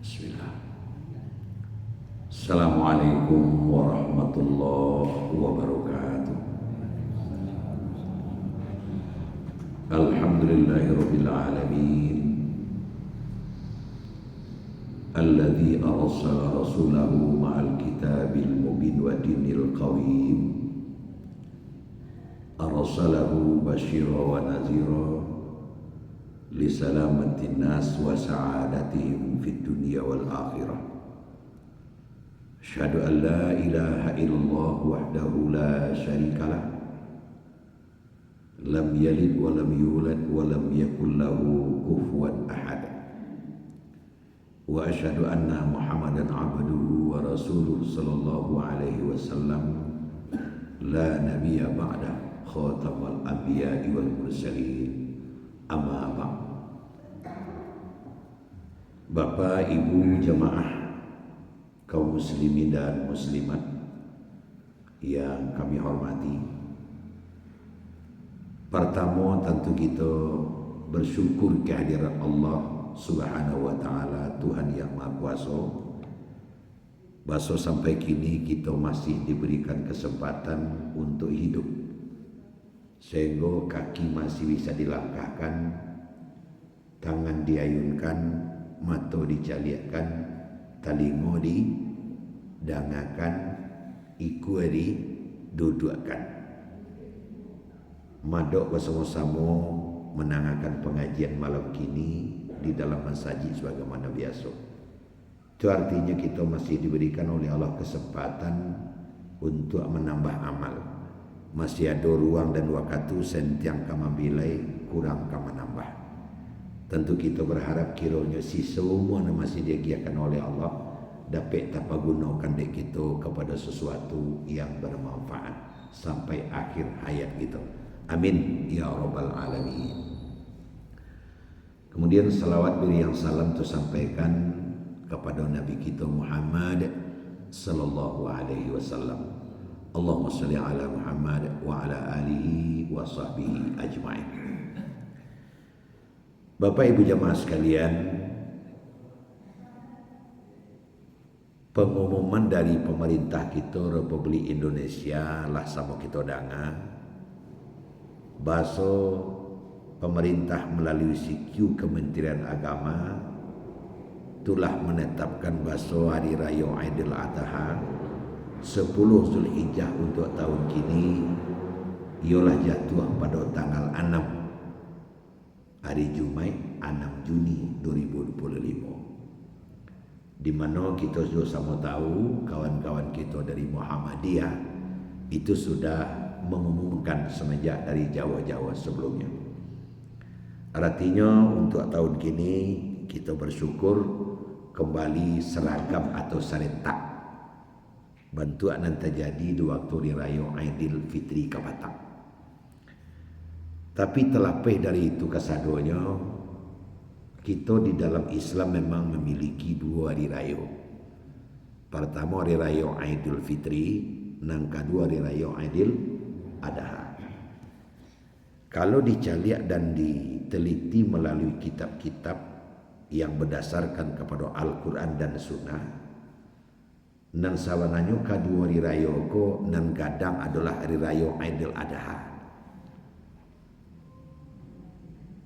Bismillah. Assalamualaikum warahmatullahi wabarakatuh. Alhamdulillahirabbil alamin. Alladzi arsala rasulahu ma'al kitabil mubin wa dinil qawim. Arsalahu basyira wa nazira li salamatin nas wa sa'adatihim fid dunya wal akhirah. Asyhadu an la ilaha illallah wahdahu la syarikalah, lam yalid wa lam yulad wa lam yakul lahu kufuwan ahad. Wa asyhadu anna Muhammadan abduhu wa rasuluhu sallallahu alaihi wasallam, la nabiyya ba'da, khatamal anbiya'i wal mursalin, amma ba'd. Bapak, Ibu, jemaah kaum muslimin dan muslimat yang kami hormati, pertama tentu kita bersyukur kehadiran Allah Subhanahu wa ta'ala, Tuhan yang Maha Kuasa. Bahwa sampai kini kita masih diberikan kesempatan untuk hidup, sehingga kaki masih bisa dilangkahkan, tangan diayunkan, mata dicaliakkan, telinga didangakan, iku didudukkan. Madok bersama-sama menangakan pengajian malam kini di dalam masjid sebagaimana biasa. Itu artinya kita masih diberikan oleh Allah kesempatan untuk menambah amal. Masih ada ruang dan waktu sentiang kama bilai kurang kama nambah. Tentu kita berharap kiranya si semua masih digiakan oleh Allah dapat dapat gunakan dek kita kepada sesuatu yang bermanfaat sampai akhir hayat kita. Amin ya rabbal alamin. Kemudian salawat beri yang salam tersampaikan kepada Nabi kita Muhammad sallallahu alaihi wasallam. Allahumma shalli ala Muhammad wa ala alihi wa sahbihi ajma'in. Bapak Ibu jemaah sekalian, pengumuman dari pemerintah kita Republik Indonesia lah sama kita dengar, bahasa pemerintah melalui CQ Kementerian Agama telah menetapkan bahasa Hari Raya Aidil Adha 10 Zulhijjah untuk tahun kini ialah jatuh pada tanggal 6 hari Jumat 6 Juni 2025, di mana kita sudah sama tahu kawan-kawan kita dari Muhammadiyah itu sudah mengumumkan semenjak dari Jawa-Jawa sebelumnya. Artinya untuk tahun kini kita bersyukur kembali seragam atau serentak bantuan yang terjadi di waktu Hari Raya Aidil Fitri Kabatang. Tapi terlebih dari itu kesadonya, kita di dalam Islam memang memiliki 2 hari raya. Pertama Hari Raya Aidil Fitri, dan kedua Hari Raya Aidil Adha. Kalau dicaliak dan diteliti melalui kitab-kitab yang berdasarkan kepada Al-Quran dan Sunnah, nan sawananya kedua hari raya ko nan gadang adalah Hari Raya Aidil Adha.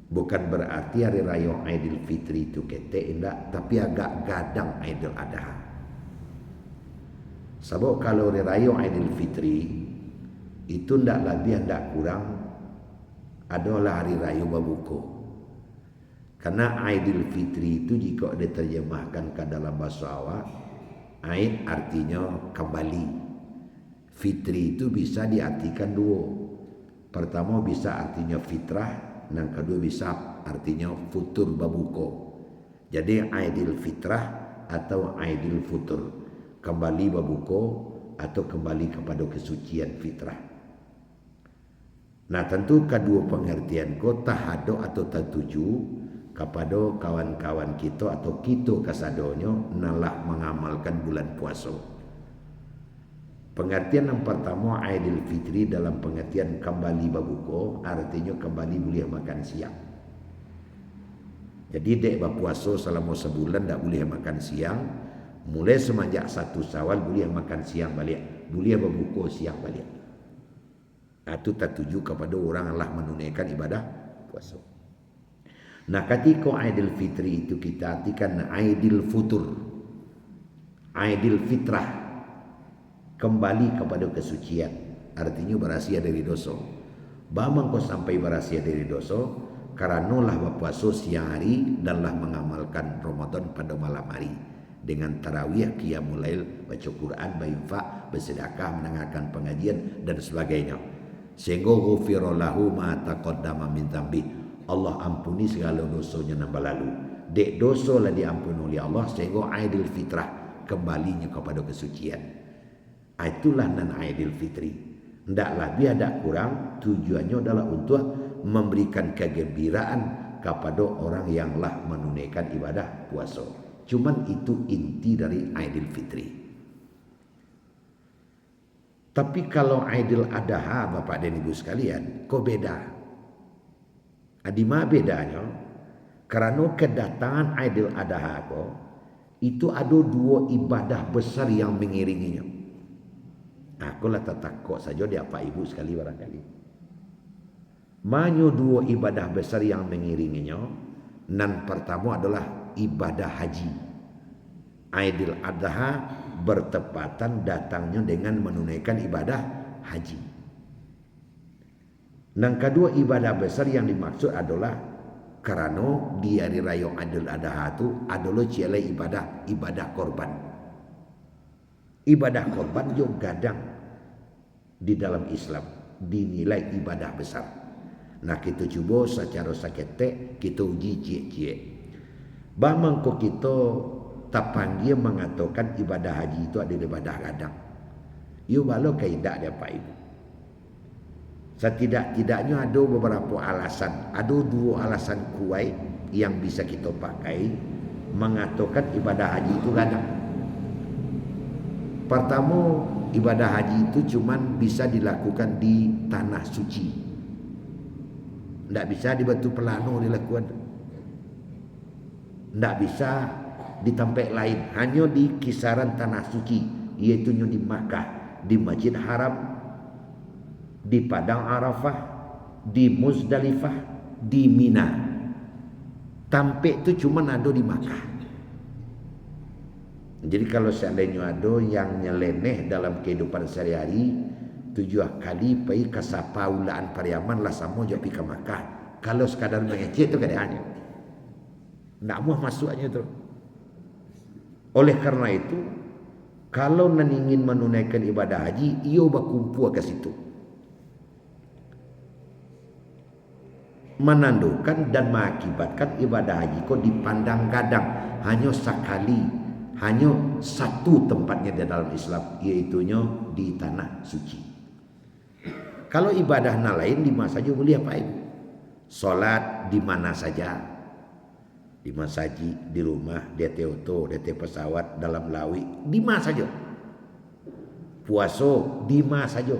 Bukan berarti Hari Raya Aidil Fitri itu ketek enggak, tapi agak gadang Aidil Adha. Sebab kalau Hari Raya Aidil Fitri itu enggak lebih enggak kurang adalah hari raya berbuka. Karena Aidil Fitri itu jika diterjemahkan ke dalam bahasa awak, Aid artinya kembali, Fitri itu bisa diartikan 2. Pertama bisa artinya fitrah, yang kedua bisa artinya futur berbuka. Jadi Aidil Fitrah atau Aidil Futur, kembali berbuka atau kembali kepada kesucian fitrah. Nah tentu kedua pengertian ko tahado atau tertuju kepada kawan-kawan kita atau kita kasadonyo nalah mengamalkan bulan puasa. Pengertian yang pertama Aidil Fitri dalam pengertian kembali berbuka, artinya kembali boleh makan siang. Jadi dek berpuasa selama sebulan tak boleh makan siang. Mulai semenjak 1 Syawal boleh makan siang balik, boleh berbuka siang balik. Itu tertuju kepada orang yang menunaikan ibadah puasa. Nah, ketika Aidil Fitri itu kita artikan Aidil Futur, Aidil Fitrah, kembali kepada kesucian. Artinya berhasil dari dosa. Bamang kau sampai berhasil dari dosa, karena lah berpuasa siang hari dan lah mengamalkan Ramadan pada malam hari dengan tarawih, qiyamul lail, baca Quran, berinfak, bersedekah, mendengarkan pengajian dan sebagainya. Sehingga ghufira lahu ma taqaddama min dzambi. Allah ampuni segala dosanya yang berlalu. Dek dosa lah diampuni oleh Allah sehingga Aidil Fitrah, kembalinya kepada kesucian. Itulah nan Aidil Fitri. Ndaklah dia tak kurang, tujuannya adalah untuk memberikan kegembiraan kepada orang yang lah menunaikan ibadah puasa. Cuman itu inti dari Aidil Fitri. Tapi kalau Aidil Adha, Bapak dan Ibu sekalian, kok beda? Di mana bedanya? Karena kedatangan Aidil Adha kok itu ada 2 ibadah besar yang mengiringinya. Aku lah takut saja dia Pak Ibu sekali barangkali. Mana 2 ibadah besar yang mengiringinya? Nan pertama adalah ibadah haji. Aidil Adha bertepatan datangnya dengan menunaikan ibadah haji. Yang kedua ibadah besar yang dimaksud adalah karena di hari raya Aidil Adha itu adalah cialai ibadah korban. Ibadah korban juga gadang di dalam Islam dinilai ibadah besar. Nah, kita cuba secara sakete kita uji cie-cie. Bamang kok kita tak panggil mengatakan ibadah haji itu adalah ibadah gadang. Yo balo kaidah dia Pak Ibu. Setidak-tidaknya ada beberapa alasan. Ada 2 alasan kuat yang bisa kita pakai mengatakan ibadah haji itu gadang. Pertama, ibadah haji itu cuman bisa dilakukan di tanah suci. Tidak bisa di Batu Pelano dilakukan. Tidak bisa di tempat lain. Hanya di kisaran tanah suci. Iaitu di Makkah, di Masjid Haram, di Padang Arafah, di Muzdalifah, di Mina. Tampek itu cuma ada di Makkah. Jadi kalau seandainya ada yang nyeleneh dalam kehidupan sehari-hari, 7 kali pergi ke sapaulaan Pariaman lah sama je pergi ke Makkah. Kalau sekadar mengecek itu keadaannya. Tak mau masuknya tu. Oleh karena itu, kalau nan ingin menunaikan ibadah haji, ia berkumpul ke situ. Menandakan dan mengakibatkan ibadah haji kau dipandang gadang hanya sekali, hanya satu tempatnya di dalam Islam, iaitunya di tanah suci. Kalau ibadah lain di mana saja boleh apa itu? Solat di mana saja, di masjid, di rumah, di auto, di pesawat, dalam lawi, di mana saja. Puasa di mana saja,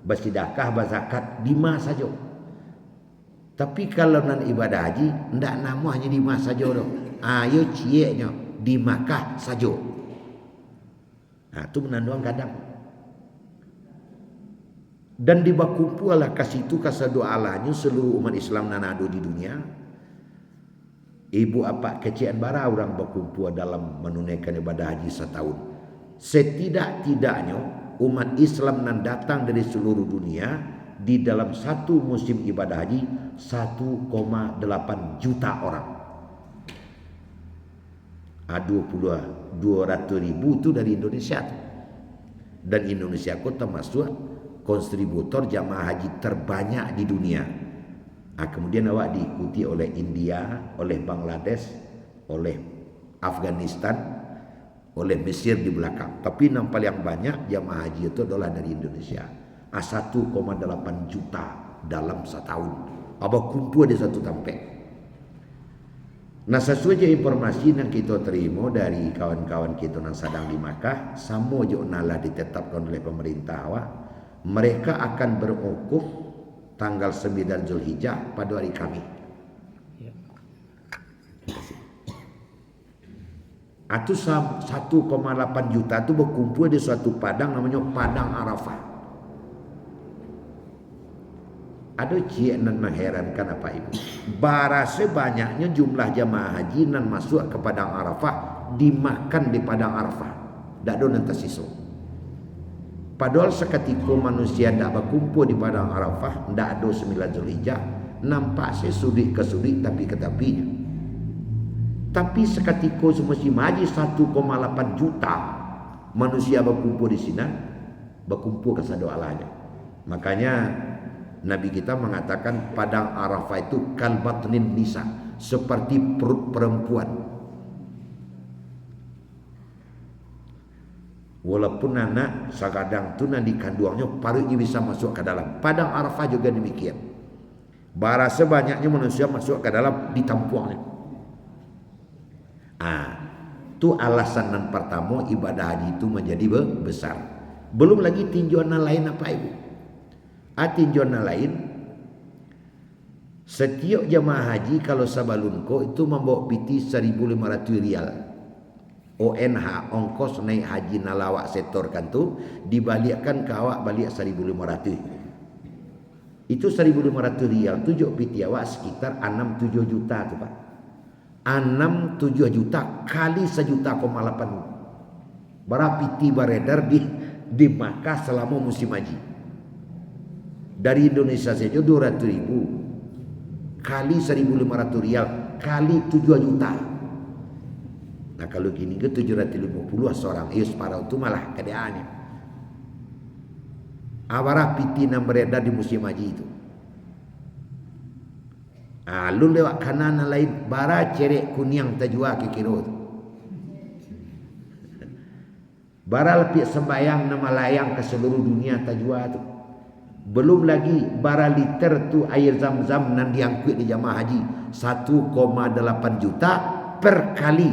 bersedekah, berzakat di mana saja. Tapi kalau nan ibadah haji, ndak namanya di mana saja doh. Ayo cieknya di Makkah saja. Nah, itu menanduan kadang. Dan dibakumpul lah kasih itu kasadua alanya seluruh umat Islam nan ada di dunia. Ibu apa kecian bara orang berkumpul dalam menunaikan ibadah haji setahun. Setidak-tidaknya umat Islam nan datang dari seluruh dunia di dalam satu musim ibadah haji 1,8 juta orang. 200.000 itu dari Indonesia. Dan Indonesia kota termasuk kontributor jamaah haji terbanyak di dunia. Kemudian awak diikuti oleh India, oleh Bangladesh, oleh Afghanistan, oleh Mesir di belakang. Tapi nampak yang banyak jamaah haji itu adalah dari Indonesia. 1,8 juta dalam setahun. Abah kumpul di satu tempat. Nah, sesuai informasi yang kita terima dari kawan-kawan kita yang sedang di Makkah, sama je nalah ditetapkan oleh pemerintah awak, mereka akan berwukuf tanggal 9 Zulhijjah pada hari Khamis. Atau 1,8 juta itu berkumpul di suatu padang namanya Padang Arafah. Ada cie nan mengherankan apa itu. Barase banyaknya jumlah jamaah haji nan masuk ke Padang Arafah dimakan di Padang Arafah. Tak ada nanti sisa. Padahal seketika manusia tak berkumpul di Padang Arafah, tak ada 9 Zulhijjah, nampak sesudik kesudik tapi ke tapinya. Tapi seketika semusim haji 1,8 juta manusia berkumpul di sini, berkumpul ke sadu Allahnya. Makanya Nabi kita mengatakan Padang Arafah itu kalbatnin nisa, seperti perut perempuan. Walaupun anak sakadang tu nanti kandungnya parutnya bisa masuk ke dalam. Padang Arafah juga demikian. Bara sebanyaknya manusia masuk ke dalam ditampuangnya. Tu alasan yang pertama ibadah haji itu menjadi besar. Belum lagi tinjauan lain apa ibu? Tinjauan lain, setiap jamaah haji kalau sabalunko itu membawa piti 1.500 rial. ONH, ongkos naik haji nalawak setorkan tu dibalikkan ke awak balik 1.500. Itu 1.500 rial tujuh piti awak sekitar 6-7 juta tu Pak. 6-7 juta kali 1,8 juta. Berapa piti beredar di Makkah selama musim haji. Dari Indonesia saja 200.000 kali 1.500 rial kali 7 juta. Nah kalau gini ke 750 seorang separuh itu malah keadaannya. Awarah piti yang beredar di musim haji itu. Lu lewat kanan lain bara cerek kuning tajua ke kiro tu. Bara lepik sembayang nama layang ke seluruh dunia tajua tu. Belum lagi bara liter tu air zam-zam nan diangkut di jamaah haji 1,8 juta per kali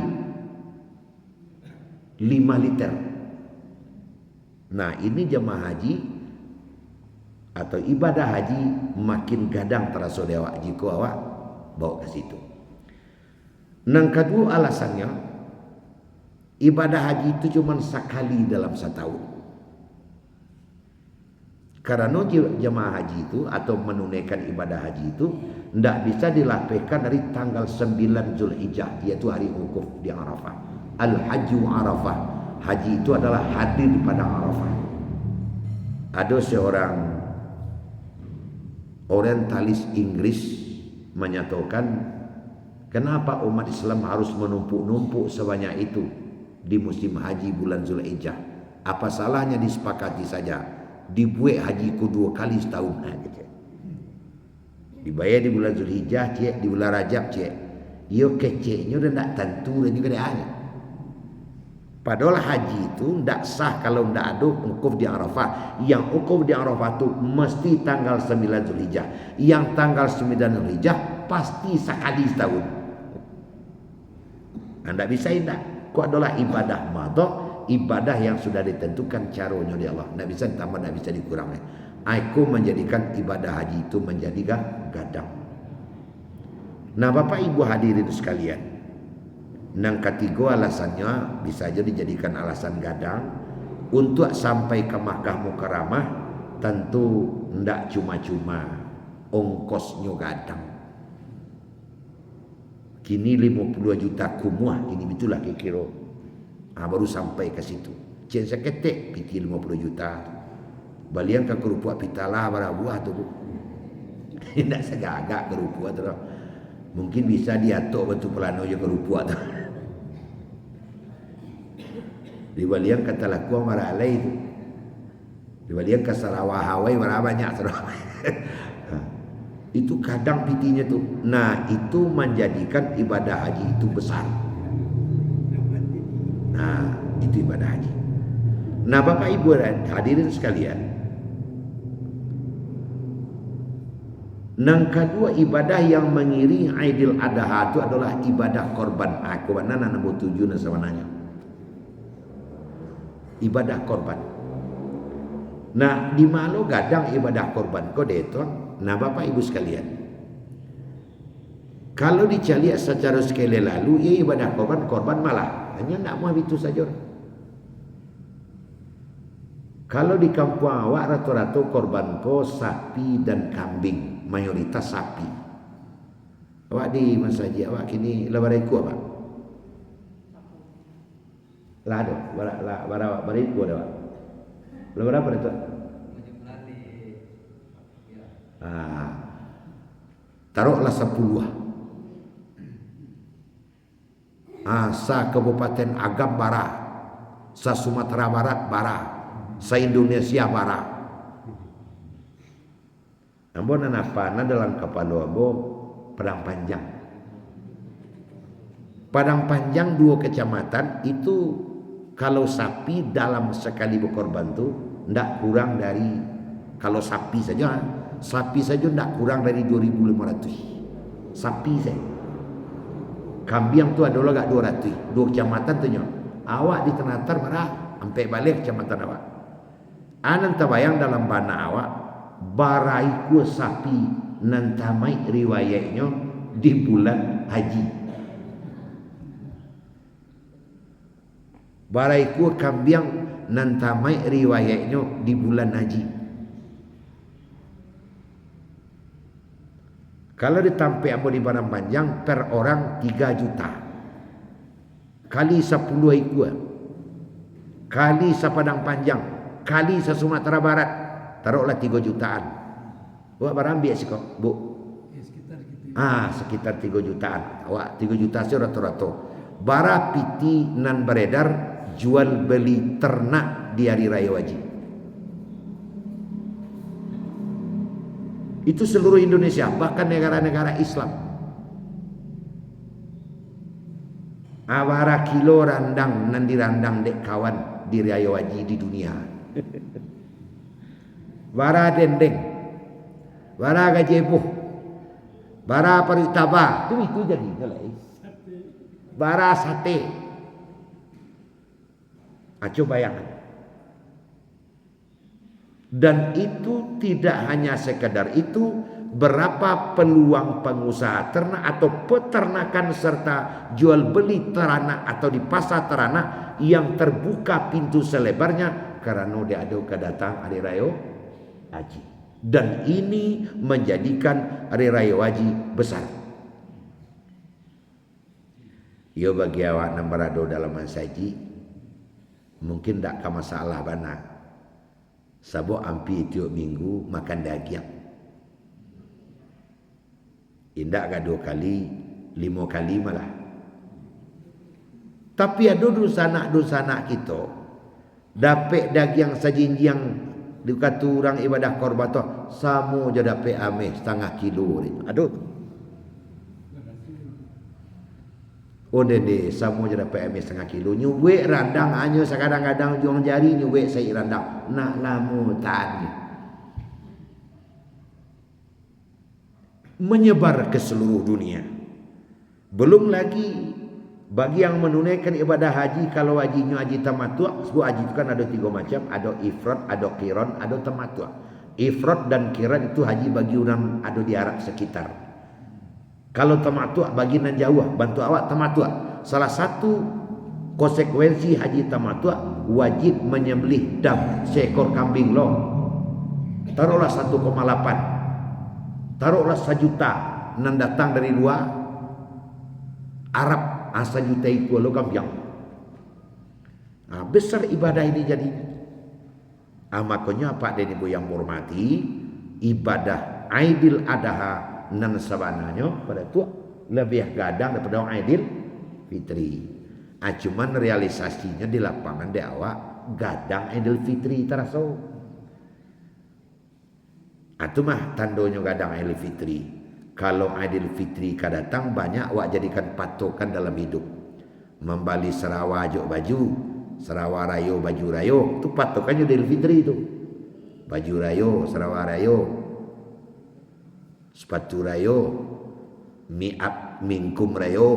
5 liter. Nah ini jamaah haji atau ibadah haji makin gadang terasa dewa jika awak bawa ke situ. Nang kedua alasannya ibadah haji itu cuma sekali dalam setahun. Karena jemaah haji itu atau menunaikan ibadah haji itu tidak bisa dilakukan dari tanggal 9 Zulhijjah, yaitu hari wukuf di Arafah. Al-Hajju Arafah, haji itu adalah hadir di Padang Arafah. Ada seorang orientalis Inggris menyatakan kenapa umat Islam harus menumpuk-numpuk sebanyak itu di musim haji bulan Zulhijjah. Apa salahnya disepakati saja dibuat haji kedua kali setahun aja. Dibayar di bulan Zulhijjah, di bulan Rajab, yo keceknya udah tak tentu dan juga ada. Padahal haji itu tidak sah kalau tidak ada wukuf di Arafah. Yang wukuf di Arafah itu mesti tanggal 9 Zulhijjah. Yang tanggal 9 Zulhijjah pasti sekali setahun. Anda bisa tidak? Kau adalah ibadah madha, ibadah yang sudah ditentukan caranya oleh Allah. Tidak bisa ditambah, tidak bisa dikurangkan. Aku menjadikan ibadah haji itu menjadi gadang. Nah Bapak Ibu hadirin sekalian, nang ketiga alasannya bisa jadi dijadikan alasan gadang untuk sampai ke Makkah Mukarramah. Tentu ndak cuma-cuma ongkosnya gadang. Kini 50 juta kumuah ini itulah kira-kira. Baru sampai ke situ. Cek seketek piti 50 juta. Balian ke kerupuk pitalah barabuah tu. Tidak segagak kerupuk tu. Mungkin bisa diatok bentuk pelano je kerupuk tu. Di balian kata laku marah alai itu. Di balian ke Sarawak Hawaii marah banyak Sarawak. Itu kadang pitinya tu. Nah itu menjadikan ibadah haji itu besar. Nah itu ibadah haji. Nah Bapak Ibu hadirin sekalian, nang kedua ibadah yang mengiringi Aidil Adha itu adalah ibadah korban. Aku mana nambah tujuh nasawananya. Ibadah korban. Nah di malu gadang ibadah korban kau deton. Nah Bapak Ibu sekalian, Kalau dicari secara sekali lalu, ia ibadah korban malah hanya nak mau itu saja. Kalau di kampung awak rata-rata korban ko sapi dan kambing, mayoritas sapi. Awak di masjid awak kini labariku apa? Lado, bariku ada. Berapa itu? Taruhlah 10. Sa Kabupaten Agam bara, sa Sumatera Barat bara, sa Indonesia bara. Namun apa? Dalam kepala abo Padang Panjang. Padang Panjang 2 kecamatan itu kalau sapi dalam sekali berkorban tu ndak kurang dari, kalau sapi saja ndak kurang dari 2.500 sapi saja. Kambing tu adalah gak 200. 2 kecamatan tu nyo. Awak di Tenatar marah sampai balik kecamatan awak. Anan tabayang dalam bana awak baraiku sapi nantamai riwayatnya di bulan haji. Baraiku kambing nantamai riwayatnya di bulan haji. Kalau ditampai amo di Padang Panjang per orang 3 juta. Kali 10 ikut. Kali Padang Panjang, kali Sumatera Barat, taruhlah 3 jutaan. Awak barambil sih kok, Bu? Ya, sekitar gitu. Sekitar 3 jutaan. Awak 3 juta sih rata-rata. Bara piti nan beredar jual beli ternak di hari raya wajib. Itu seluruh Indonesia, bahkan negara-negara Islam. Awara kilo randang nan dirandang dek kawan di raya wajib di dunia. Bara dendeng, bara gajebuh, bara paritaba, itu jadi bara sate. Coba bayangkan. Dan itu tidak hanya sekedar itu, berapa peluang pengusaha ternak atau peternakan serta jual beli ternak atau di pasar ternak yang terbuka pintu selebarnya karena dia ada kedatang hari raya haji. Dan ini menjadikan hari raya haji besar. Yo bagi awak yang berada dalam haji, mungkin tak ada masalah bana. Sabuk ampi tiap minggu makan daging. Indak gak 2 kali, 5 kali malah. Tapi ada dosa-dosa kita dapat daging sajinjang dikata orang ibadah korban tu samo je dapat ameh 1/2 kilo itu. Aduh. Dede samo je dapat ameh 1/2 kilo. Nyuwek randang hanya sekadang-kadang juang jari nyuwek saya randang. Nak lamu tadi. Menyebar ke seluruh dunia. Belum lagi bagi yang menunaikan ibadah haji, kalau hajinya haji tamattu', sebab haji itu kan ada 3 macam, ada ifrad, ada qiran, ada tamattu'. Ifrad dan qiran itu haji bagi orang ada di Arab sekitar. Kalau tamattu' bagi nan jauh, bantu awak tamattu'. Salah satu konsekuensi haji tamattu' wajib menyembelih dam seekor kambing lo. Taruhlah 1,8. Taruhlah 1 juta nan datang dari luar Arab, 1 juta itu lo kambing. Besar ibadah ini jadi. Makanya Pak dan Ibu yang hormati, ibadah Aidil Adha nan sabananya pada tu lebih gadang daripada Aidil Fitri. Cuman realisasinya di lapangan di awak gadang Aidil Fitri terasa. Itu mah tandanya gadang Aidil Fitri. Kalau Aidil Fitri kadatang banyak awak jadikan patokan dalam hidup. Membali Sarawak juk baju, Sarawak rayo baju rayo, itu patokannya Aidil Fitri itu. Baju rayo, Sarawak rayo, sepatu rayo, miap mingkum rayo,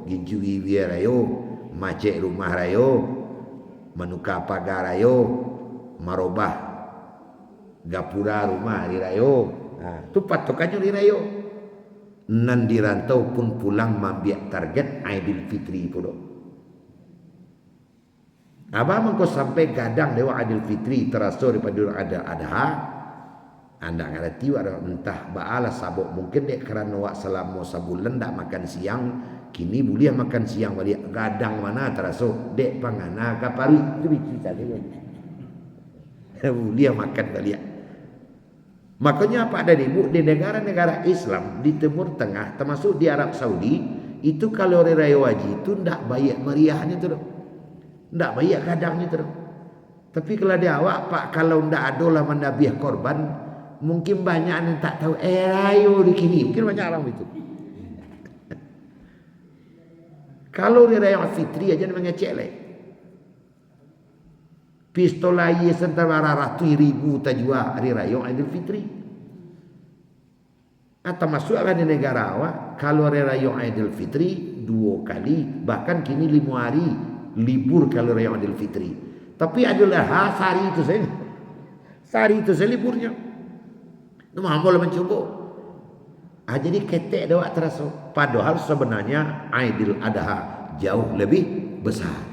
ginju wiwi rayo, macek rumah rayo, manuka pagar rayo, marobah gapura rumah di rayo. Itu patokannya di rayo. nan dirantau pun pulang mambiak target Aidil Fitri pun. Abah mengko sampai gadang dewa Aidil Fitri terasa daripada ada anda ngerti ada entah baala sabuk mungkin dek kerana wak selama sebulan tak makan siang kini boleh makan siang balik gadang mana terasa dek pangana kapari itu cerita dia boleh makan balik. Makanya apa ada ibu di negara-negara Islam di Timur Tengah termasuk di Arab Saudi itu kalau hari raya haji itu ndak bayar meriahnya tu, ndak bayar gadangnya tu. Tapi kalau dia awak pak kalau ndak ada lah mendabiah korban mungkin banyak yang tak tahu ayo di kini mungkin banyak orang itu. Kalau hari raya Fitri aja mengecek leh. Pistol air sentara ratus ribu tajwa hari raya Aidil Fitri. Atau masuklah di negara awak kalau hari raya Aidil Fitri 2 kali bahkan kini 5 hari libur kalau raya Aidil Fitri. Tapi Idul Adha sehari itu saja. Sehari itu saja liburnya. Itu mampu mencoba. Jadi ketek dah terasa. Padahal sebenarnya Aidil Adha jauh lebih besar.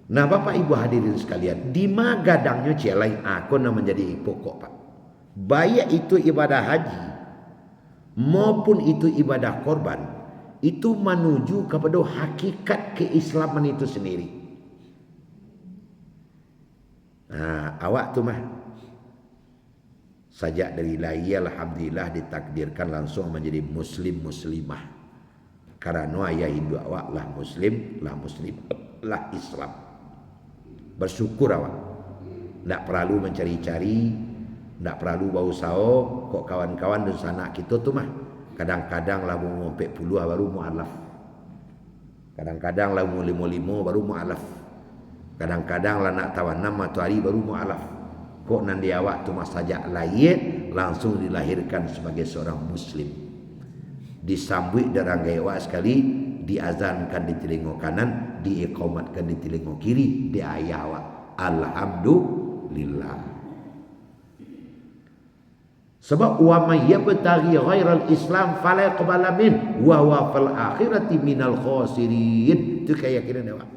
Nah Bapak Ibu hadirin sekalian, di mana gadangnya celai aku nak menjadi pokok Pak. Baik itu ibadah haji maupun itu ibadah korban itu menuju kepada hakikat keislaman itu sendiri. Nah, awak tu mah sajak dari lahir alhamdulillah ditakdirkan langsung menjadi muslimah. Karena ayah Hindu awak lah muslim, lah Islam. Bersyukur awak. Tak perlu mencari-cari, tak perlu bau sao. Kok kawan-kawan dan sanak kita tu mah kadang-kadang lah mau 40 baru mu'alaf. Kadang-kadang lah mau 55 baru mu'alaf. Kadang-kadang lah nak tawan 6 atau hari baru mu'alaf. Kok nanti awak tu mah sajak lahir langsung dilahirkan sebagai seorang muslim. Disambut darang gaya sekali. Diazankan di telinga kanan, diiqamatkan di telinga kiri, di ayah awak. Alhamdulillah. Sebab wa may yabtaghi ghairal Islam fala yaqbala min wa huwa fil akhirati minal khasirin. Itu keyakinan awak.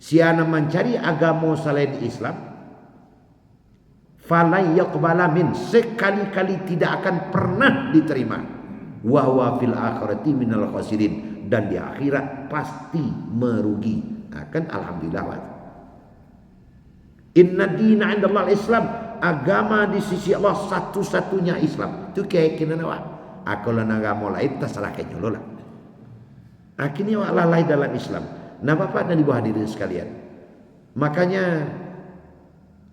Siapa mencari agama selain Islam fala yaqbala min, sekali-kali tidak akan pernah diterima. Wa huwa fil akhirati minal khasirin. Dan di akhirat pasti merugi. Akan alhamdulillah. Inna dina indallah Islam. Agama di sisi Allah satu-satunya Islam. Itu keyakinan awak. Kalau agama lain terserah ke nyolo lah. Akhirnya awak lalai dalam Islam. Nah Bapak dan Ibu hadirin sekalian. Makanya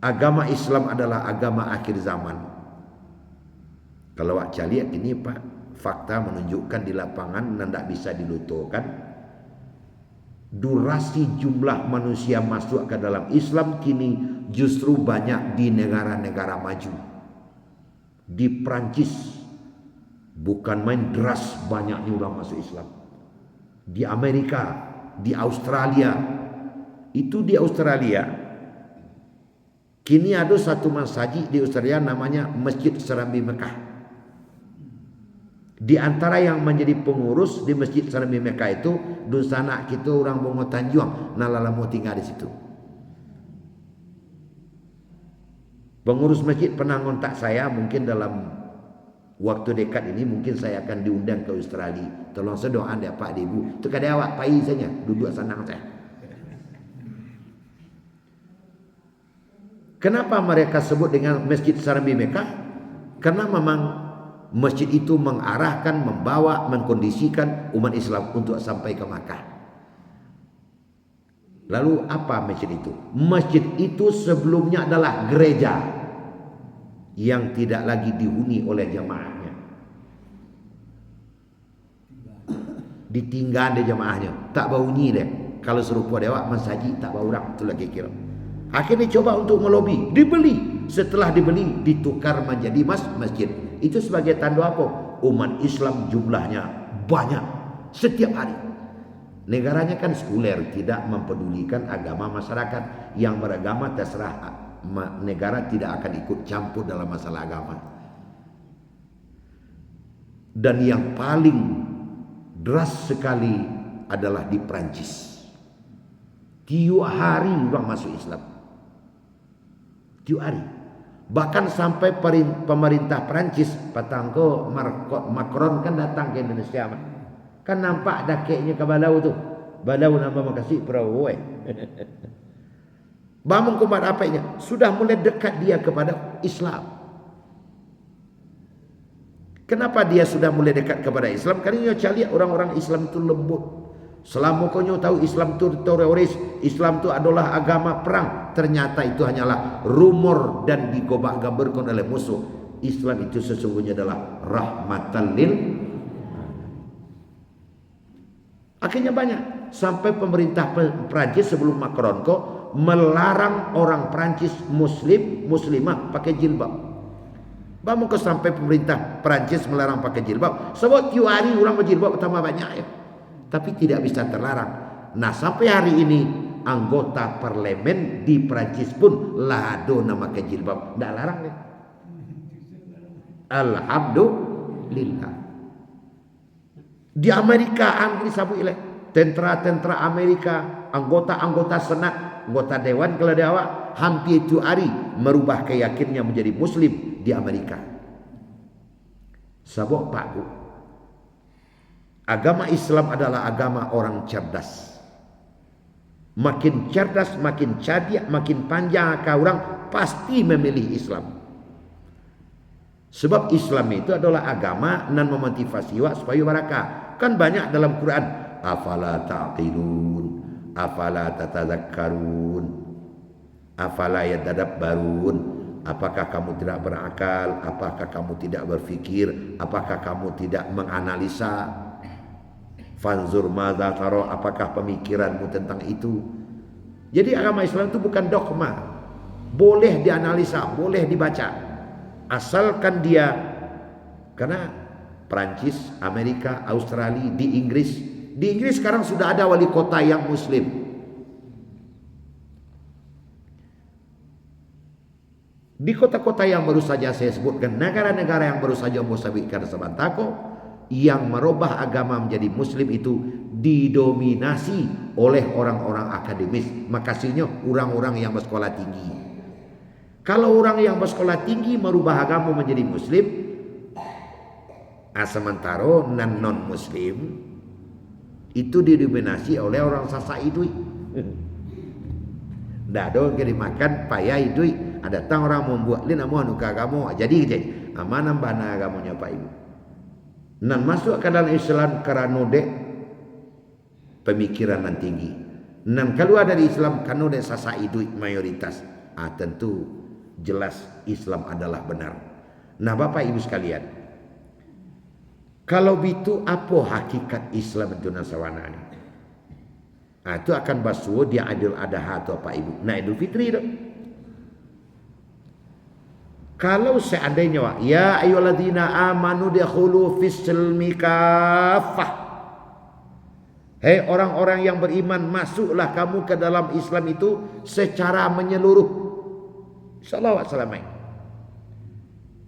agama Islam adalah agama akhir zaman. Kalau awak lihat ini Pak, fakta menunjukkan di lapangan dan tidak bisa diluturkan. Durasi jumlah manusia masuk ke dalam Islam kini justru banyak di negara-negara maju. Di Prancis bukan main deras banyaknya orang masuk Islam. Di Amerika, di Australia. Itu di Australia. Kini ada satu masjid di Australia namanya Masjid Serambi Mekah. Di antara yang menjadi pengurus di Masjid Serambi Mekah itu dusana kita orang Bongo Tanjung, nalala mau tinggal di situ. Pengurus masjid pernah ngontak saya, mungkin dalam waktu dekat ini mungkin saya akan diundang ke Australia. Tolong sedoa anda Pak Ibu. Itu kada awak pai saja, duduk senang saya. Kenapa mereka sebut dengan Masjid Serambi Mekah? Karena memang masjid itu mengarahkan, membawa, mengkondisikan umat Islam untuk sampai ke Makkah. Lalu apa masjid itu? Masjid itu sebelumnya adalah gereja yang tidak lagi dihuni oleh jamaahnya. Ditinggal deh jamaahnya, tak bunyi deh. Kalau serupa dewa masjid tak bau orang, itu lagi kira. Akhirnya coba untuk melobi, dibeli. Setelah dibeli, ditukar menjadi masjid. Itu sebagai tanda apa? Umat Islam jumlahnya banyak setiap hari. Negaranya kan sekuler, tidak mempedulikan agama masyarakat. Yang beragama terserah, negara tidak akan ikut campur dalam masalah agama. Dan yang paling deras sekali adalah di Perancis. Tiap hari orang masuk Islam. Tiap hari. Bahkan sampai pemerintah Perancis, patangko Macron kan datang ke Indonesia. Kan nampak dakeknya ke Balau tu. Balau nama makasih perahu. Bangun kumat apanya? Sudah mulai dekat dia kepada Islam. Kenapa dia sudah mulai dekat kepada Islam? Karena dia lihat orang-orang Islam itu lembut. Selama kau tahu Islam itu teroris, Islam itu adalah agama perang, ternyata itu hanyalah rumor dan digobak-gaberkan oleh musuh. Islam itu sesungguhnya adalah rahmatan lil. Akhirnya banyak sampai pemerintah Perancis sebelum Macron kok melarang orang Perancis muslimah pakai jilbab. Bamu ke sampai pemerintah Perancis melarang pakai jilbab. Sebab tiap hari orang berjilbab tambah banyak ya. Tapi tidak bisa terlarang. Nah sampai hari ini anggota parlemen di Perancis pun lado nama ke jilbab. Tidak larang ya. Alhamdulillah. Di Amerika Inggris sabu ilek. Tentara-tentara Amerika, anggota-anggota senat, anggota dewan kalau dia awak hampir itu hari merubah keyakinannya menjadi Muslim di Amerika. Sebab Pak Bu, agama Islam adalah agama orang cerdas. Makin cerdas, makin cerdik, makin panjang akal orang pasti memilih Islam. Sebab Islam itu adalah agama nan memotivasi wa supaya barakah. Kan banyak dalam Quran. Afala ta'qilun, afala tatadzakkarun, afala yatadabbarun. Apakah kamu tidak berakal? Apakah kamu tidak berfikir? Apakah kamu tidak menganalisa? Fanzur madza tara, apakah pemikiranmu tentang itu? Jadi agama Islam itu bukan dogma. Boleh dianalisa, boleh dibaca. Asalkan dia, karena Perancis, Amerika, Australia, di Inggris sekarang sudah ada wali kota yang Muslim. Di kota-kota yang baru saja saya sebutkan, negara-negara yang baru saja mau sebutkan sebantako, yang merubah agama menjadi Muslim itu didominasi oleh orang-orang akademis. Makasihnya orang-orang yang bersekolah tinggi. Kalau orang yang bersekolah tinggi merubah agama menjadi Muslim, sementara non-Muslim itu didominasi oleh orang sasa itu. Dah dong kiri makan payah itu. Ada datang orang membuat lin amu anuka kamu. Jadi amanam bana kamunya Pak Ibu. Nan masuk ke dalam Islam karena dek pemikiran nan tinggi. Nan keluar dari Islam karena dek sasa itu mayoritas. Tentu jelas Islam adalah benar. Nah Bapak Ibu sekalian, kalau itu apa hakikat Islam itu nasawana ini? Itu akan basuh dia Idul Adha atau apa Ibu? Nah Idul Fitri itu. Kalau seandainya ya ayyuhalladzina amanu dakhulu fis-silmi kaffah. Hei orang-orang yang beriman, masuklah kamu ke dalam Islam itu secara menyeluruh. Salawat salamai.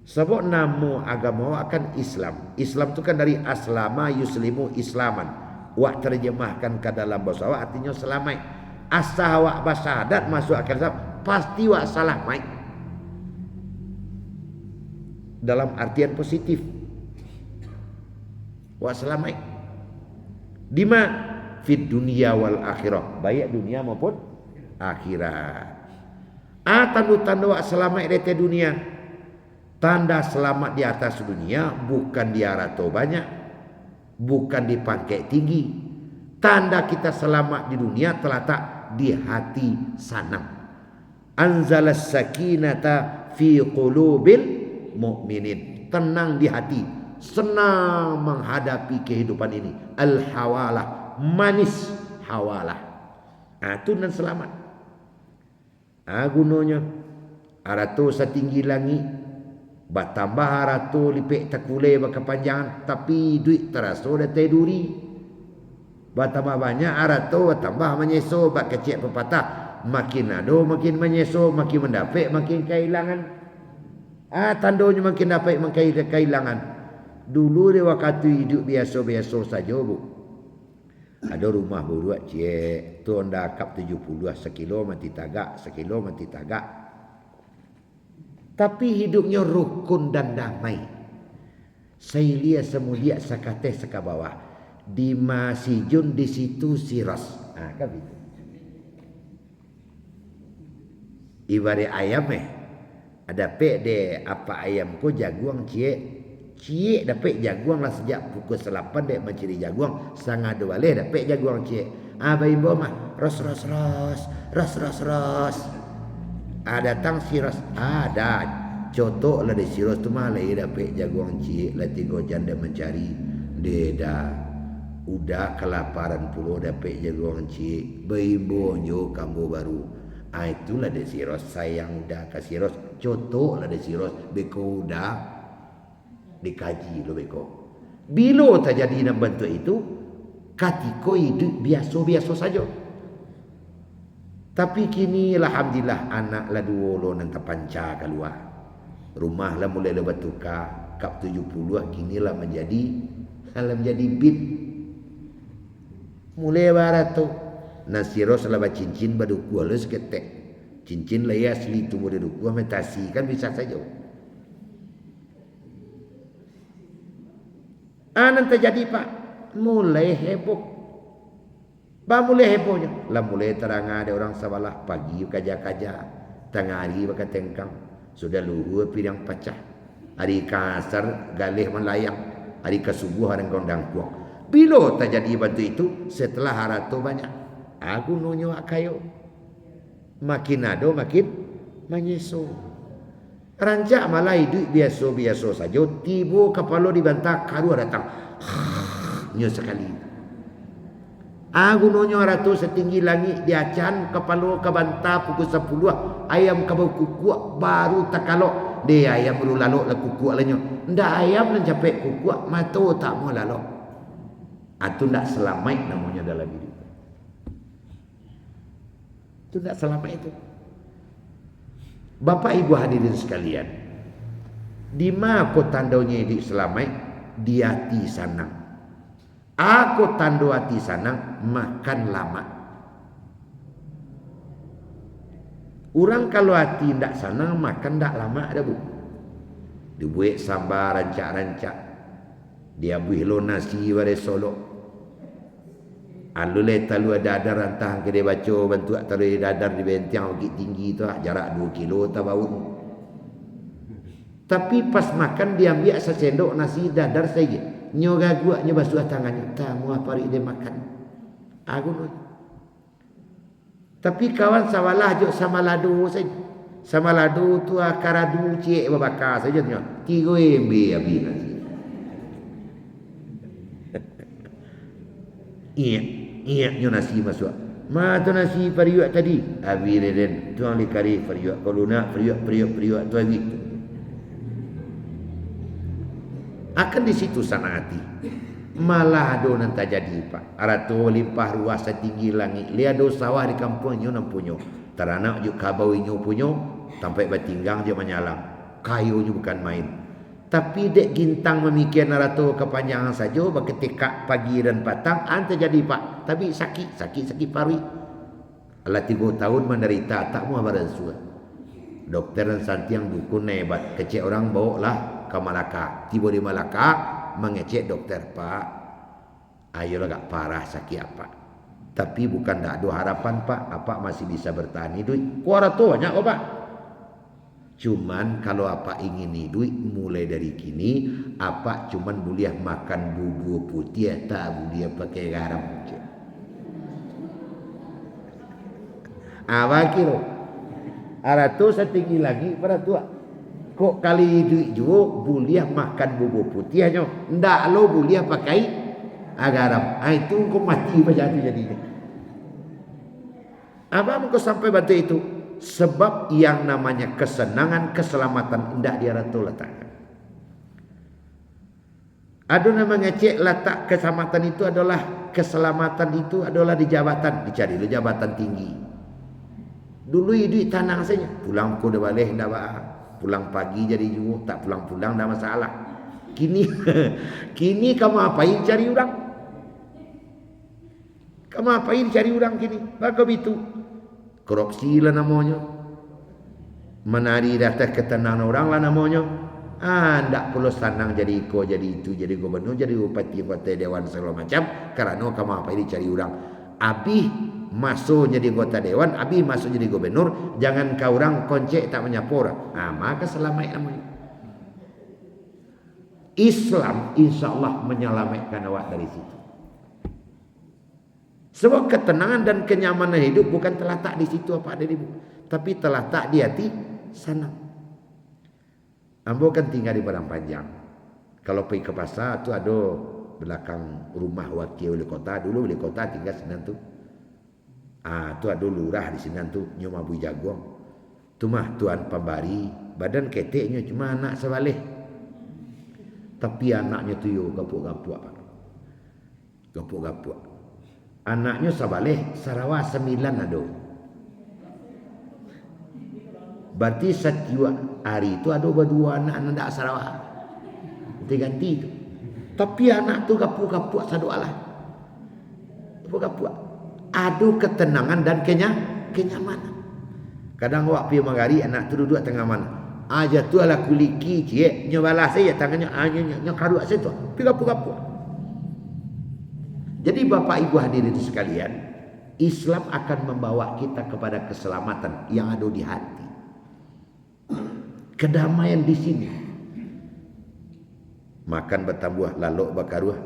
Sebab nama agama akan Islam. Islam itu kan dari aslama yuslimu islaman. Wak terjemahkan ke dalam bahasa awak artinya selamai. Asa wak basyahadat masuk akal pasti wak salamai. Dalam artian positif. Wak salamai. Dima fid dunia wal akhirah. Baik dunia maupun akhirat. Tanda-tanda wak salamai di dunia. Tanda selamat di atas dunia bukan di arato banyak, bukan di pangkat tinggi. Tanda kita selamat di dunia terletak di hati sanam. Anzalas sakinata fi qulubil mu'minin. Tenang di hati, senang menghadapi kehidupan ini. Al-hawalah, manis hawalah. Itu nan selamat. Gunanya arato setinggi langit. Bertambah haratu lipik takule berkepanjangan tapi duit terasa dah teduri. Bertambah banyak haratu bertambah menyeso bak kecil pepatah. Makin ado makin menyeso, makin mendapat makin kehilangan. Tandanya makin dapat makin kehilangan. Dulu dia waktu hidup biasa-biasa saja bu. Ada rumah buruak cie, tu anda kap 70 sekilo mati tagak, sekilo mati tagak. Tapi hidupnya rukun dan damai. Saya lihat semulia sakate seka bawah. Di masijun di situ siras. Ah, kan itu. Ibarat ayam ada pek de apa ayam ko jaguang cie. Cie dapat jaguang lah sejak pukul 8 dek mencari jaguang. Sangat dua leh dapat jaguang cie. Bayi bawa mah ros. Datang si ros. Ada cotok lah di si ros tu mah leh dapat jaguang cie. Lah 3 janda mencari. Dia udah kelaparan puluh dapat jaguang cie. Bayi bonyo kamu baru. Itulah di si ros sayang udah kasih ros. Cotok lah di si ros. Beko udah dikaji lo beko. Bila terjadi dalam bentuk itu, katiko hidup biasa-biasa saja. Tapi kini alhamdulillah anak lah 2 lo nanti panca keluar. Rumah lah mulai lah bertukar. Kap 70 kini lah menjadi bit. Mulai barat tu. Nasiro selama cincin berduku halus ketek. Cincin lah ya asli tu boleh duku metasi kan bisa saja. Nanti jadi pak mulai heboh. Mulai hebohnya. Lah mulai terang ada orang sabalah pagi kaja-kaja. Tengah hari pakai tengkang. Sudah luhur pirang pecah. Hari kasar galih melayang. Hari kesubuh orang gondang kuang. Bila terjadi bantu itu setelah harato banyak. Aku nonyo kayo. Makin ada makin menyesu. Rancak malah hidup biasa-biasa saja. Tiba kepala dibantah karu datang. Nyo sekali. Gunanya ratu setinggi langit diacan kepala kebantah pukul 10 ayam kabau kukuak baru takalok. Dia ayam baru lalok lah kukuak lah nyo. Ndak ayam dan capek kukuak mata tak mau lalok. Itu ndak selamat namanya dalam hidup. Itu ndak selamat itu. Bapak ibu hadirin sekalian, di mana aku tandanya hidup selamat? Di hati sanang. Aku tanda hati sanang makan lama. Orang kalau hati tidak sanang makan tidak lama ada bu. Dibuat sambar rancak-rancak. Dia buih lo nasi pada solok. Alu leta lu ada rantang ke dia baca bantu taruh dadar di bentiang bukit tinggi tu jarak 2 kilo tabaun. Tapi pas makan dia ambil sesendok nasi dadar saja. Nyoga gua nyoba basuh tangannya. Tamu apa dia makan. Aku no. Tapi kawan sawalah juk sama ladu saja. Sama ladu tu karadu cik babakar saja tu. 3 MB habis nasi. Iya nyo nasi masuk. Tu nasi periuk tadi. Abi reden tuang likari periuk. Kalau nak periuk tu lagi. Akan di situ sana hati. Malah ada nanti jadi pak. Aratu limpah ruah setinggi langit. Lihat do sawah di kampung nyo nampunyo. Teranak juk kabau nyo punyo. Sampai bertinggang je menyalam. Kayu nyo bukan main. Tapi dek gintang memikir narato kepanjangan saja ketika pagi dan petang terjadi pak. Tapi sakit parui. Alah 3 tahun menderita tak mau berensua. Dokter dan santiang dukun hebat. Kecek orang bawa lah ke Malaka. Tiba di Malaka mengecek dokter pak. Ayolah gak parah sakit apa. Tapi bukan tak ada harapan pak. Apa masih bisa bertahan hidup. Kuara tu banyak kok pak. Cuman kalau apa ingin hidup mulai dari kini apa cuman boleh makan bubur putih tak boleh pakai garam. Apa kira? Aratu setinggi lagi pada tua. Kok kali hidup juga boleh makan bubur putih aja. Ndak lo boleh pakai garam. Itu kok mati baca tu jadinya. Apa kau sampai bantu itu? Sebab yang namanya kesenangan, keselamatan tidak dia ratu letakkan. Ada namanya cek letak keselamatan itu adalah keselamatan itu adalah di jabatan, dicari di jabatan tinggi. Dulu hidup tenang saja, pulang ke udah balik, pulang pagi jadi juga, tak pulang-pulang dah masalah. Kini kini kamu apain cari orang? Kamu apain cari orang kini? Bagus itu. Korupsi lah namanya. Menari data ketenangan orang lah namanya. Ndak perlu senang jadi iko, jadi itu, jadi gubernur, jadi bupati, kota dewan segala macam. Karena kamu apain cari orang? Abi masuk jadi anggota dewan, abi masuk jadi gubernur, jangan kau orang koncek tak menyapor. Maka selamat namanya. Islam insya Allah menyelamatkan awak dari situ. Sebab ketenangan dan kenyamanan hidup bukan terletak di situ apa ada di buku, tapi terletak di hati sana. Ambo kan tinggal di Padang Panjang. Kalau pergi ke pasar tu ada belakang rumah wakil wali kota. Dulu wali kota tinggal sini tu. Tu ada lurah di sini tu, Nyom Abu Jaguang. Tu mah tuan pembari, badan keteknya cuma anak sebalih. Tapi anaknya tu yo gapuk-gapuk. Gapuk-gapuk. Anaknya sebalih Sarawak 9 ada. Berarti setiap hari itu ada berdua anak nak Sarawak. Ganti itu. Tapi anak tu gapuk-gapuk sadualah. Gapuk-gapuk. Adu ketenangan dan kenyamanan. Kadang awak pergi magari anak tu duduk tengah mana. Aja tu ala kuliki cie nyo balas saya tangannya nyo karuak saya tu. Gapuk-gapuk. Jadi Bapak Ibu hadirin sekalian, Islam akan membawa kita kepada keselamatan yang ada di hati. Kedamaian di sini. Makan bertambuh, lalok bakaruah.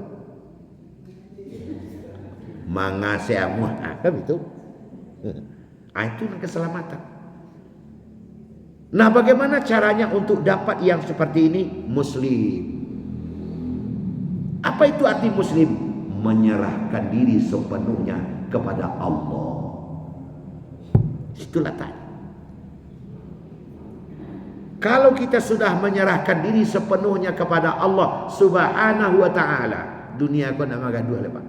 Mangaseamuh, kan itu. Itu keselamatan. Nah, bagaimana caranya untuk dapat yang seperti ini? Muslim. Apa itu arti muslim? Menyerahkan diri sepenuhnya kepada Allah. Itulah tadi. Kalau kita sudah menyerahkan diri sepenuhnya kepada Allah Subhanahu wa ta'ala, dunia kau nak gaduh lepas.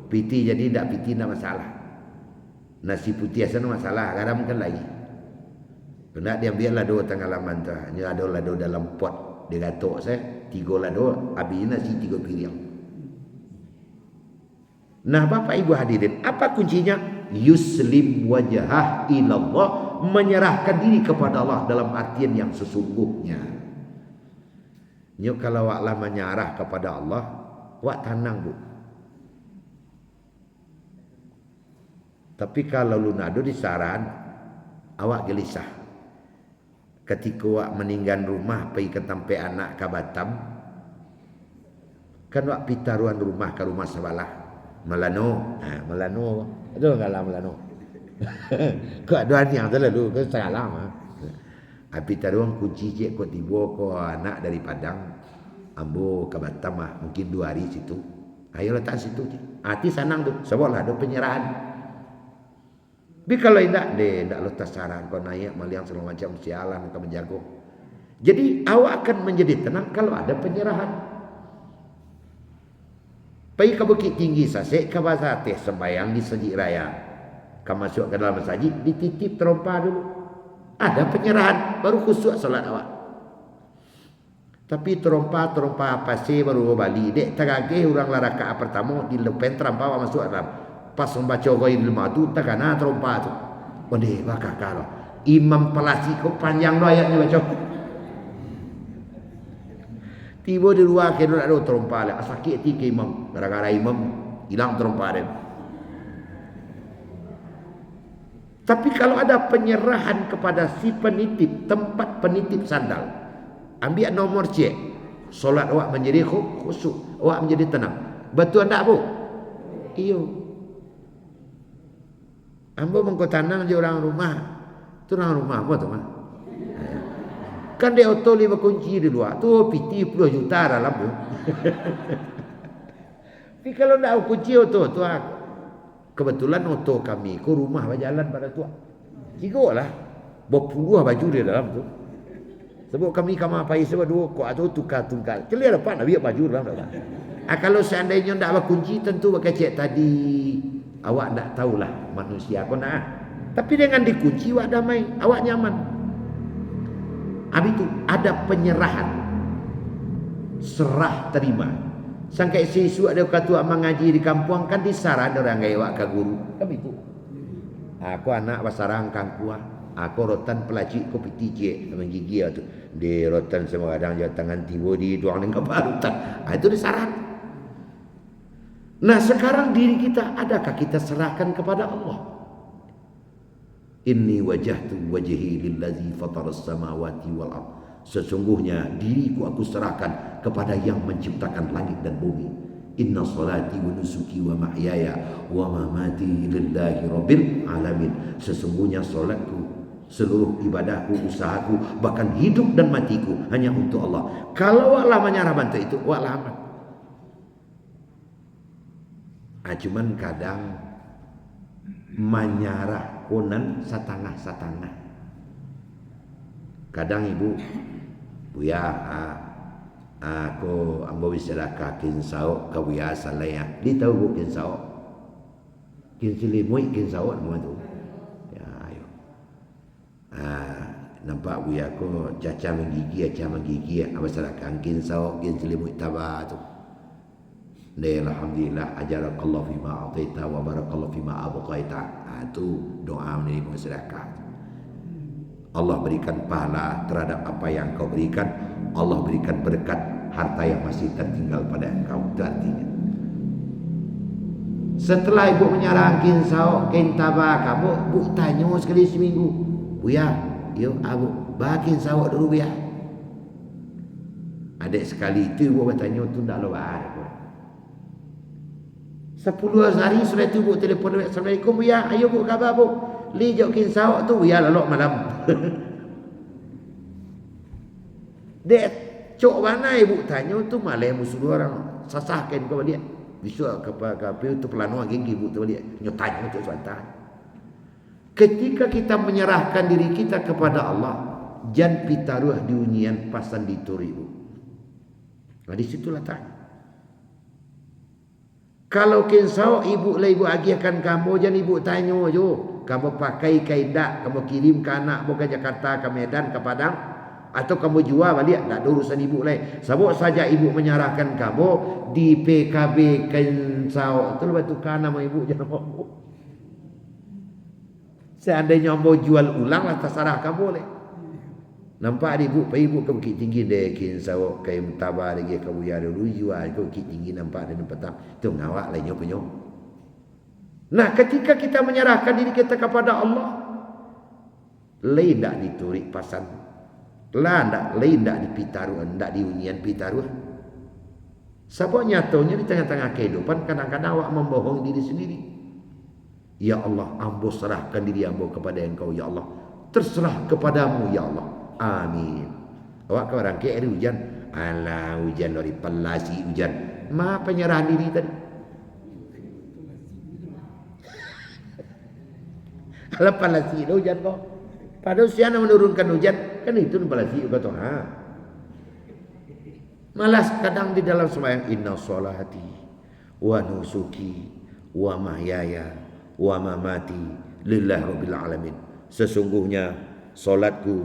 Piti jadi tak piti tak masalah. Nasi putih asal masalah, garam kan lagi. Kena dia biarlah dua tengah laman tu. Ni ada lado dalam pot. Dia gatuk saya 3 lado, habis nasi 3 piring. Nah, Bapak Ibu hadirin, apa kuncinya? Yuslim wajhah ilallah, menyerahkan diri kepada Allah dalam artian yang sesungguhnya. Nyo kalau awak lah menyerah kepada Allah, awak tenang bu. Tapi kalau lu nado di saran, awak gelisah. Ketika awak meninggal rumah pergi ke tempat anak ke Batam, kan awak pitaruan rumah ke rumah sebelah. Melano, Melano, aduh kalah Melano. Kau ada yang terlalu, kau salah mah. Api taruang kunci cek kau tiba kau anak dari Padang, ambo ke Batam mah mungkin 2 hari situ. Ayo letak situ je. Hati sanang tu, sebablah ada penyerahan. Tapi kalau tidak letak saran kau naik melihat segala macam sialan kau menjago. Jadi awak akan menjadi tenang kalau ada penyerahan. Pergi ke Bukit Tinggi Sasek, ke Bazar Teh sembahyang di Masjid Raya. Kau masuk ke dalam masjid, dititip terompa dulu. Ada penyerahan, baru khusyuk solat awak. Tapi terompa pasir baru balik. Dek teragih orang lah rakaat pertama, di lepen terompa awak masuk dalam. Pas membaca ghairil maghdub tak kena terompa tu. Ondeh bakal kalau. Imam pelasi kau panjang doa ayatnya baca. Tiba di luar kena ada terompa lah. Sakit hati ke imam. Gara-gara imam hilang terompa dia. Tapi kalau ada penyerahan kepada si penitip, tempat penitip sandal, ambil nomor cek, solat awak menjadi khusyuk, awak menjadi tenang. Betul tak bu? Iyo. Ambo mengko tanang je orang rumah. Tu orang rumah apa tu mah? Kan dia auto 5 kunci di luar. Tu piti 10 juta dalam tu. Tapi kalau nak kunci auto tu kebetulan auto kami ke rumah berjalan pada tu. Cigo lah. Berpuluh baju di dalam tu. Sebab kami apa sebab 2 kok atau tukar-tukar. Kelia dapat nak biar baju dalam tu. Kalau seandainya tak berkunci tentu pakai cek tadi. Awak tak tahulah manusia kau nak. Tapi dengan dikunci awak damai, awak nyaman. Habis itu ada penyerahan. serah terima. Sampai sesu ada katua mengaji di kampung kan disaran orang gaya wak ke guru. Kan itu. Aku anak basarang kangkua. Aku rotan pelacik kopi tije dengan gigi tu. Di rotan semua kadang dia tangan tiba di doang dengan barutan. Itu disaran. Nah sekarang diri kita adakah kita serahkan kepada Allah? Inni wajahtu wajhi lillazi fataras samawati wal ardh. Sesungguhnya diriku aku serahkan kepada yang menciptakan langit dan bumi. Inna salati wa nusuki wa mahyaya wa mamati lillahi rabbil alamin. Sesungguhnya solatku, seluruh ibadahku, usahaku, bahkan hidup dan matiku hanya untuk Allah. Kalau Allah menyerah bantu itu, Allah aman. Cuman kadang menyerah konan satangah-satangah. Kadang ibu buya aku ambo wisela kin sao ka buya salaya. Di tahu bu kin sao? Kin silimui kin sao mo tu. Ya ayo. Nampak buya ko caca menggigi wisela kin sao kin silimui taba tu. Alhamdulillah ajarakallahu fima ataita wa barakallahu fima abqaita. Itu doa dari masyarakat. Allah berikan pahala terhadap apa yang kau berikan. Allah berikan berkat harta yang masih tertinggal pada engkau. Itu artinya. Setelah ibu menyerah kinsau kintaba kamu, bu tanya sekali seminggu. Buya, yuk abu bakin sawak dulu buya. Adik sekali itu ibu bertanya tu tak luar. 10 hari sudah tu bu telefon. Assalamualaikum buya, ayo bu khabar bu. Li jauh kinsau tu buya lalok malam. Dek cok mana ibu tanya tu malam musuh orang sasahkan kau dia. Bisa kepada tu pelanu gigi ibu tu dia nyotanya untuk suatan. Ketika kita menyerahkan diri kita kepada Allah, jan pitaruh di unian pasan dituri ibu. Nah di situ letak. Kalau kinsau ibu lah ibu agiakan kamu, jangan ibu tanya jo. Kamu pakai kaidak, kamu kirim ke anak ke Jakarta, ke Medan, ke Padang, atau kamu jual balik, tak ada urusan ibu lain. Sebab saja ibu menyerahkan kamu di PKB kinsau, itu lepas tu kan nama ibu jangan mau. Seandainya mau jual ulang lah terserah kamu boleh. Nampak ibu, ibu ke Bukit Tinggi deh kinsau kai mutabar lagi kamu ya dulu jual ke Bukit Tinggi nampak dan petang tu ngawak lainnya punya. Nah, ketika kita menyerahkan diri kita kepada Allah, lain tak diturik pasan. Lain tak dipitaruh, tak diunian pitaruh. Sebab nyatanya di tengah-tengah kehidupan kadang-kadang awak membohong diri sendiri. Ya Allah, ambo serahkan diri ambo kepada Engkau ya Allah. Terserah kepadamu ya Allah. Amin. Awak ke orang ke hujan. Alah hujan dari pelasi hujan. Ma penyerahan diri tadi. Kalau pelasi itu hujan kok. Pada usia menurunkan hujan. Kan itu pelasi kata ha. Malas kadang di dalam sembahyang inna sholati wa nusuki wa mahyaya wa mamati lillahi rabbil alamin. Sesungguhnya solatku,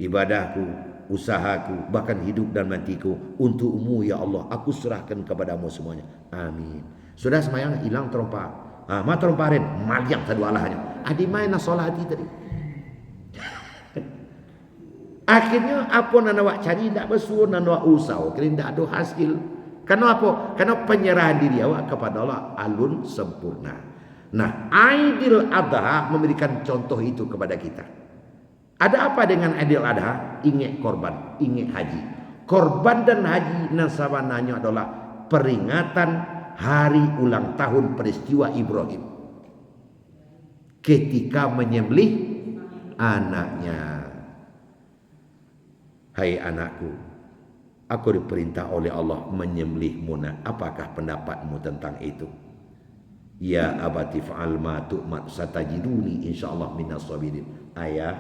ibadahku, usahaku, bahkan hidup dan matiku untukmu ya Allah. Aku serahkan kepadamu semuanya. Amin. Sudah sembahyang hilang terompa. Ma teromparin maliang tadi alahnya. Adi main solati tadi. Akhirnya apa nak awak cari tak bersuara nak awak usah. Kerana tak ada hasil. Karena apa? Karena penyerahan diri awak kepada Allah alun sempurna. Nah, Aidil Adha memberikan contoh itu kepada kita. Ada apa dengan Aidil Adha? Ingat korban, ingat haji. Korban dan haji nasabananya adalah peringatan hari ulang tahun peristiwa Ibrahim. Ketika menyembelih anaknya. Hai anakku, aku diperintah oleh Allah menyembelihmu. Apakah pendapatmu tentang itu? Ya abati fa'al ma tu'mat satajiduni insyaallah minas sabirin. Ayah,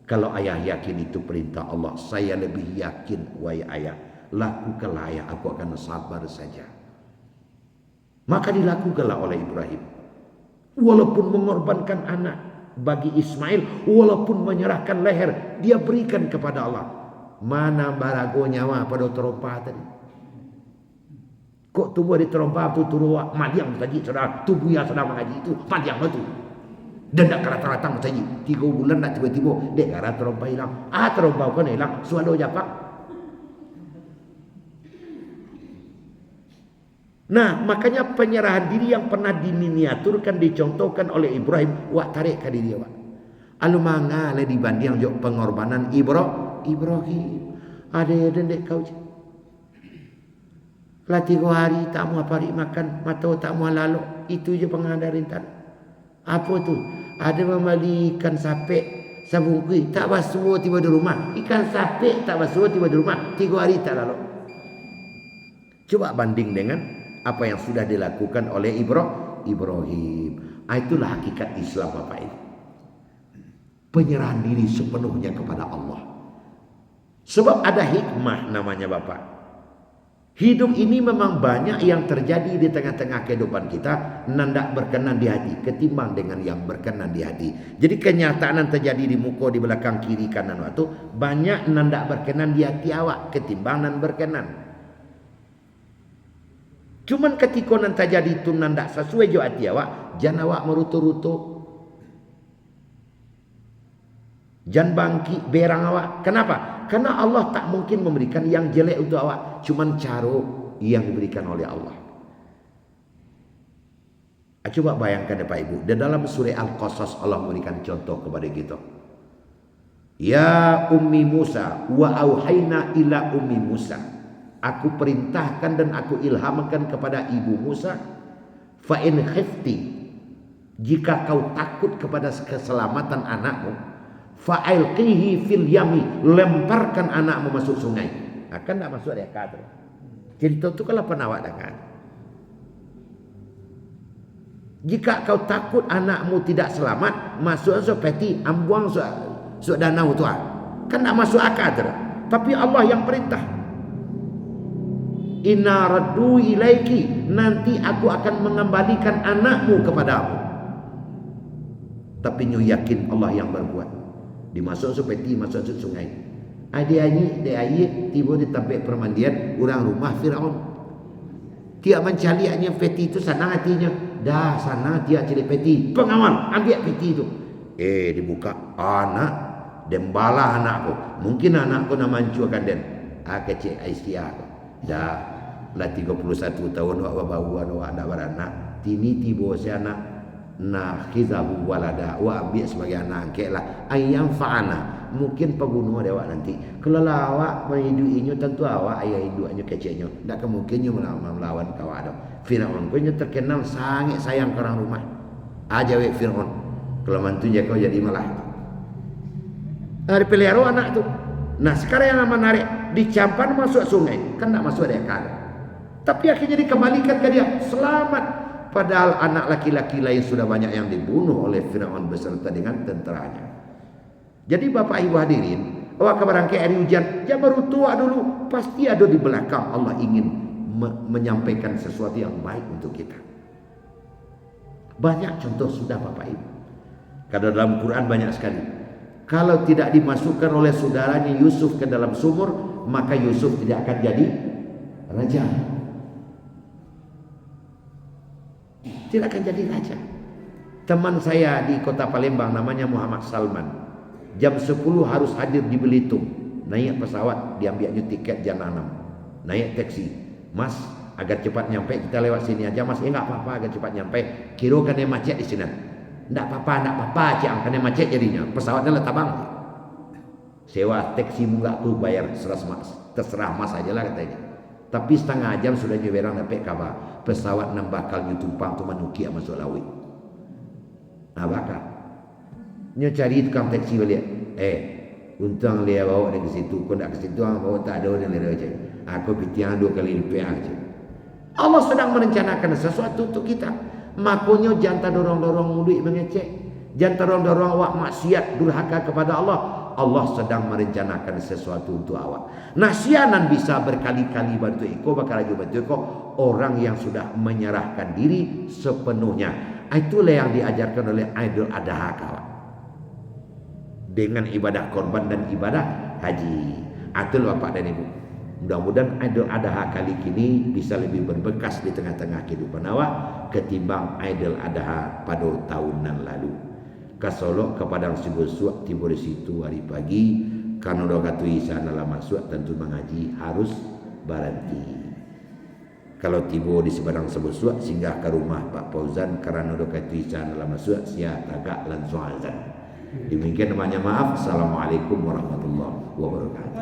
kalau ayah yakin itu perintah Allah, saya lebih yakin wahai ayah, lakukanlah ayah, aku akan sabar saja. Maka dilakukanlah oleh Ibrahim. Walaupun mengorbankan anak bagi Ismail, walaupun menyerahkan leher, dia berikan kepada Allah. Mana barago nyawa pada terompa tadi. Kok tubuh di terompa tu turu madiang tadi saudara. Tubuh yang sedang mengaji itu madiang tu. Dan tak rata-rata saja 3 bulan nak tiba-tiba dek kara terompa hilang. Terompa kan hilang. Suado japak. Nah, makanya penyerahan diri yang pernah diminiaturkan, dicontohkan oleh Ibrahim, wak tarik ke diri wak. Alu manga le dibanding jok pengorbanan Ibrahim. Ada dek kau je. Lah 3 hari tak mau apa makan, mata tak mau lalu. Itu je pengandarin tan. Apa tu? Ada membeli ikan sapek sabungkui tak basuh tiba di rumah. Ikan sapek tak basuh tiba di rumah 3 hari tak lalu. Coba banding dengan apa yang sudah dilakukan oleh Ibrahim. Itulah hakikat Islam Bapak Ibu. Penyerahan diri sepenuhnya kepada Allah. Sebab ada hikmah namanya Bapak. Hidup ini memang banyak yang terjadi di tengah-tengah kehidupan kita nandak berkenan di hati ketimbang dengan yang berkenan di hati. Jadi kenyataan yang terjadi di muka, di belakang, kiri, kanan waktu banyak nandak berkenan di hati awak ketimbang nan berkenan. Cuman ketika nan terjadi itu nandak sesuai jo hati awak, jangan awak merutu-rutu. Jangan bangkit berang awak. Kenapa? Karena Allah tak mungkin memberikan yang jelek untuk awak. Cuman cara yang diberikan oleh Allah. Coba bayangkan Bapak Ibu. Di dalam surah Al-Qasas Allah memberikan contoh kepada kita. Ya Ummi Musa wa auhayna ila Ummi Musa. Aku perintahkan dan aku ilhamkan kepada ibu Musa. Fa in khifti. Jika kau takut kepada keselamatan anakmu. Fa'ilqihi fil yami, lemparkan anakmu masuk sungai. Akan tak masuk dia kader. Cerita itu kalau penawak dengan. Jika kau takut anakmu tidak selamat, masuk peti, ambuang sok danau tu. Kan tak masuk kader. Tapi Allah yang perintah. Inna raddu ilaiki, nanti aku akan mengembalikan anakmu kepadamu. Tapi nyu yakin Allah yang berbuat. Dimasuk peti, masuk sungai. Dia tiba di tempat permandian orang rumah Firaun. Dia mencaliaknya peti itu sana hatinya. Dah sana dia cari peti. Pengawal ambil peti itu. Dibuka anak dembala anakku. Mungkin anakku nama mencuakan den. Kecil Aisyah. Dah lah 31 tahun wak bauan wak ada beranak. Tini tiba si anak. Nah khizahu walada wa ambil sebagai anak angket lah ayam fa'ana mungkin pembunuh dewa nanti kalau awak menghidupinya tentu awak ayah hidupnya kecilnya tak kemungkinnya melawan kawan Firaun punya terkenal sangat sayang ke orang rumah aja Firaun kalau mantunya kau jadi malah dipelihara anak tu. Nah sekarang yang menarik dicampar masuk sungai kan tak masuk dia kan tapi akhirnya dikembalikan ke dia selamat. Padahal anak laki-laki lain sudah banyak yang dibunuh oleh Firaun beserta dengan tenteranya. Jadi Bapak Ibu hadirin, awak kebarangkai air hujan, jangan baru tua dulu. Pasti ada di belakang Allah ingin menyampaikan sesuatu yang baik untuk kita. Banyak contoh sudah Bapak Ibu. Karena dalam Quran banyak sekali. Kalau tidak dimasukkan oleh saudaranya Yusuf ke dalam sumur, maka Yusuf tidak akan jadi raja. Tidak akan jadi raja. Teman saya di kota Palembang namanya Muhammad Salman. Jam 10 harus hadir di Belitung. Naik pesawat, diambilnya tiket jam 6. Naik taksi. Mas, agar cepat nyampe kita lewat sini aja Mas. Enggak apa-apa agar cepat nyampe. Kira kan yang macet di sini. Enggak apa-apa, Cang, kan yang macet jadinya. Pesawatnya letak bang. Sewa taksi enggak tuh bayar terserah Mas aja lah katanya. Tapi setengah jam sudah nyeberang dapat kabar pesawat nang bakal tumpang tu manukia masuk laut. Nah bakal. Nyo cari tukang taksi balik. Untung dia bawa dia ke situ. Kau nak ke situ bawa tak ada orang lera je. Aku pitiang 2 kali lebih aja. Allah sedang merencanakan sesuatu untuk kita. Makanya jangan dorong-dorong duit mengecek. Jangan dorong-dorong awak maksiat durhaka kepada Allah. Allah sedang merencanakan sesuatu untuk awak. Nah sianan bisa berkali-kali bantu iko bakal lagi bantu iko orang yang sudah menyerahkan diri sepenuhnya. Itulah yang diajarkan oleh Idul Adha kawan. Dengan ibadah korban dan ibadah haji. Atul bapak dan ibu. Mudah-mudahan Idul Adha kali ini bisa lebih berbekas di tengah-tengah kehidupan awak ketimbang Idul Adha pada tahunan lalu. Kasolok ke Padang Sibul Suak tiba di situ hari pagi. Karena doa katu Isa dalam masuk tentu mengaji harus berhenti. Kalau tiba di Seberang Sibul Suak singgah ke rumah Pak Fauzan karena doa katu Isa dalam masuk sia tagak langsung azan. Demikian namanya maaf. Assalamualaikum warahmatullahi wabarakatuh.